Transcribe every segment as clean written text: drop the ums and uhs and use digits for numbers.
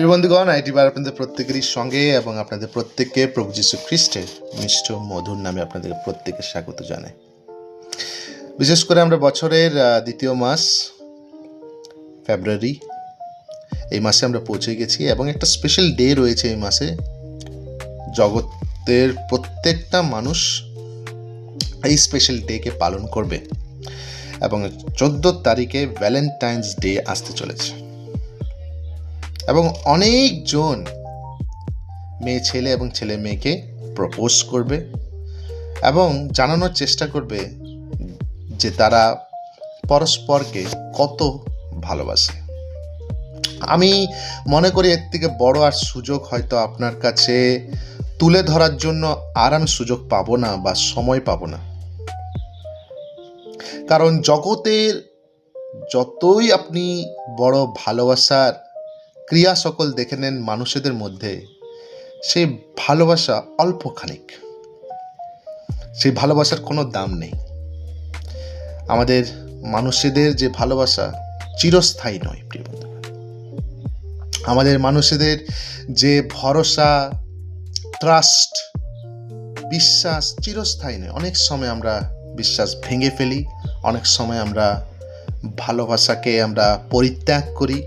প্রিয় বন্ধুগণ, আইটিবার আপনাদের প্রত্যেকেরই সঙ্গে এবং আপনাদের প্রত্যেককে প্রভু যীশু খ্রিস্টের মিষ্ট মধুর নামে আপনাদের প্রত্যেকের স্বাগত জানাই। বিশেষ করে আমরা বছরের দ্বিতীয় মাস ফেব্রুয়ারি, এই মাসে আমরা পৌঁছে গেছি এবং একটা স্পেশাল ডে রয়েছে এই মাসে। জগতের প্রত্যেকটা মানুষ এই স্পেশাল ডেকে পালন করবে এবং 14 তারিখে ভ্যালেন্টাইন্স ডে আসতে চলেছে এবং অনেকজন মেয়ে ছেলে এবং ছেলে মেয়েকে প্রপোজ করবে এবং জানানোর চেষ্টা করবে যে তারা পরস্পরকে কত ভালোবাসে। আমি মনে করি এর থেকে বড় আর সুযোগ হয়তো আপনার কাছে তুলে ধরার জন্য আর আমি সুযোগ পাবো না বা সময় পাবো না, কারণ জগতের যতই আপনি বড় ভালোবাসার ক্রিয়া সকল দেখে নেন মানুষদের মধ্যে, সেই ভালোবাসা অল্প খানিক, সেই ভালোবাসার কোনো দাম নেই। আমাদের মানুষদের যে ভালোবাসা চিরস্থায়ী নয় প্রিয় বন্ধু। আমাদের মানুষদের যে ভরসা, ট্রাস্ট, বিশ্বাস চিরস্থায়ী নয়। অনেক সময় আমরা বিশ্বাস ভেঙে ফেলি, অনেক সময় আমরা ভালোবাসাকে আমরা পরিত্যাগ করি।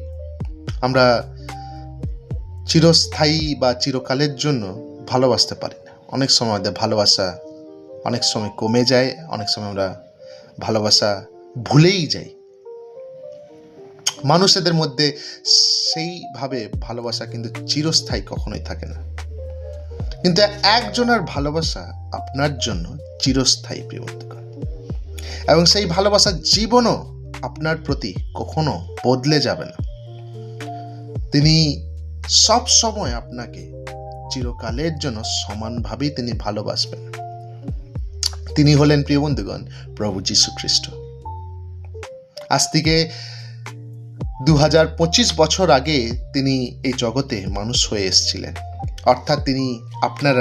আমরা চিরস্থায়ী বা চিরকালের জন্য ভালোবাসতে পারি না। অনেক সময় আমাদের ভালোবাসা অনেক সময় কমে যায়, অনেক সময় আমরা ভালোবাসা ভুলেই যাই। মানুষদের মধ্যে সেইভাবে ভালোবাসা কিন্তু চিরস্থায়ী কখনোই থাকে না, কিন্তু একজনের ভালোবাসা আপনার জন্য চিরস্থায়ী প্রিয় বন্ধুগণ, এবং সেই ভালোবাসার জীবনও আপনার প্রতি কখনো বদলে যাবে না। তিনি সব সময় আপনাকে চিরকালের জন্য সমানভাবেই তিনি ভালোবাসবেন। তিনি হলেন প্রিয় বন্ধুগণ প্রভু যীশু খ্রিস্ট। আজ থেকে 2025 বছর আগে তিনি এই জগতে মানুষ হয়ে এসেছিলেন, অর্থাৎ তিনি আপনার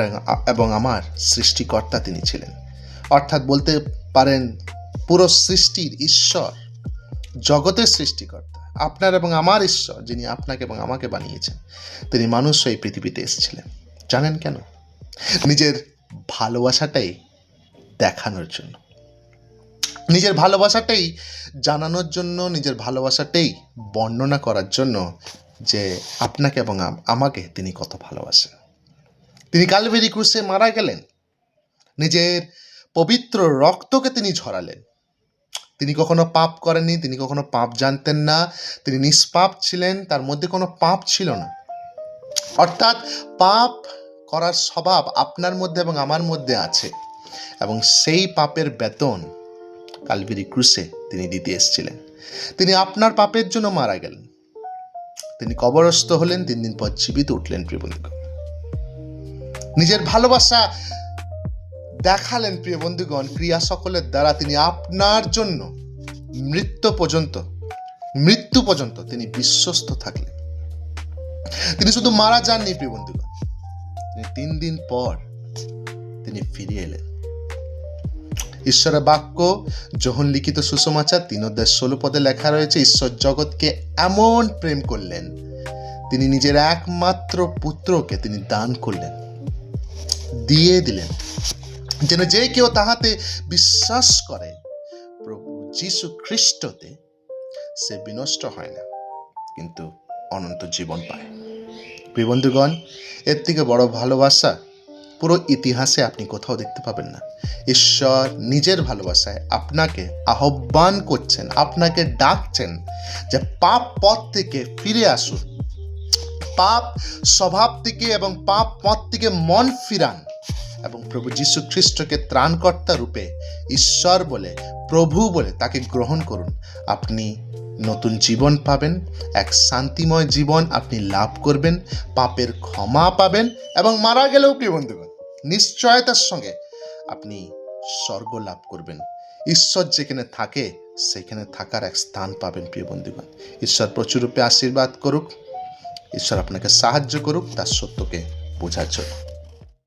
এবং আমার সৃষ্টিকর্তা তিনি ছিলেন। অর্থাৎ বলতে পারেন পুরো সৃষ্টির ঈশ্বর, জগতের সৃষ্টিকর্তা, আপনার এবং আমার ঈশ্বর, যিনি আপনাকে এবং আমাকে বানিয়েছেন, তিনি মানুষ হয়ে পৃথিবীতে এসেছিলেন। জানেন কেন? নিজের ভালোবাসাটাই দেখানোর জন্য, নিজের ভালোবাসাটাই জানানোর জন্য, নিজের ভালোবাসাটাই বর্ণনা করার জন্য যে আপনাকে এবং আমাকে তিনি কত ভালোবাসেন। তিনি কালভেরি ক্রুশে মারা গেলেন, নিজের পবিত্র রক্তকে তিনি ঝরালেন। তিনি কখনো পাপ করেননি, তিনি কখনো পাপ জানতেন না, তিনি নিষ্পাপ ছিলেন, তার মধ্যে কোনো পাপ ছিল না। অর্থাৎ পাপ করার স্বভাব আপনার মধ্যে এবং আমার মধ্যে আছে, এবং সেই পাপের বেতন কালভেরি ক্রুশে তিনি দিতে এসেছিলেন। তিনি আপনার পাপের জন্য মারা গেলেন, তিনি কবরস্থ হলেন, 3 দিন পর জীবিত উঠলেন প্রিয় বন্ধুগণ। নিজের ভালোবাসা দেখালেন প্রিয় বন্ধুগণ ক্রিয়া সকলের দ্বারা। তিনি আপনার জন্য মৃত্যু পর্যন্ত তিনি বিশ্বস্ত থাকলেন। তিনি শুধু মারা যাননি প্রিয় বন্ধুগণ, তিনি 3 দিন পর তিনি ফিরে এলেন। ঈশ্বরের বাক্য যোহন লিখিত সুসমাচার 3:16 লেখা রয়েছে, ঈশ্বর জগৎকে এমন প্রেম করলেন, তিনি নিজের একমাত্র পুত্রকে তিনি দান করলেন, দিয়ে দিলেন, যেন যে কেউ তাহাতে বিশ্বাস করে প্রভু যীশু খ্রিস্টতে, সে বিনষ্ট হয় না কিন্তু অনন্ত জীবন পায়। প্রিয় বন্ধুগণ, এর থেকে বড় ভালোবাসা পুরো ইতিহাসে আপনি কোথাও দেখতে পাবেন না। ঈশ্বর নিজের ভালোবাসায় আপনাকে আহ্বান করছেন, আপনাকে ডাকছেন যে পাপ পথ থেকে ফিরে আসুন, পাপ স্বভাব থেকে এবং পাপ পথ থেকে মন ফিরান এবং প্রভু যীশু খ্রিস্টকে ত্রাণকর্তা রূপে ঈশ্বর বলে, প্রভু বলে তাকে গ্রহণ করুন। আপনি নতুন জীবন পাবেন, এক শান্তিময় জীবন আপনি লাভ করবেন, পাপের ক্ষমা পাবেন এবং মারা গেলেও প্রিয় বন্ধুগণ নিশ্চয়তার সঙ্গে আপনি স্বর্গ লাভ করবেন। ঈশ্বর যেখানে থাকে সেখানে থাকার এক স্থান পাবেন প্রিয় বন্ধুগণ। ঈশ্বর প্রচুর রূপে আশীর্বাদ করুক, ঈশ্বর আপনাকে সাহায্য করুক তার সত্যকে বোঝার জন্য।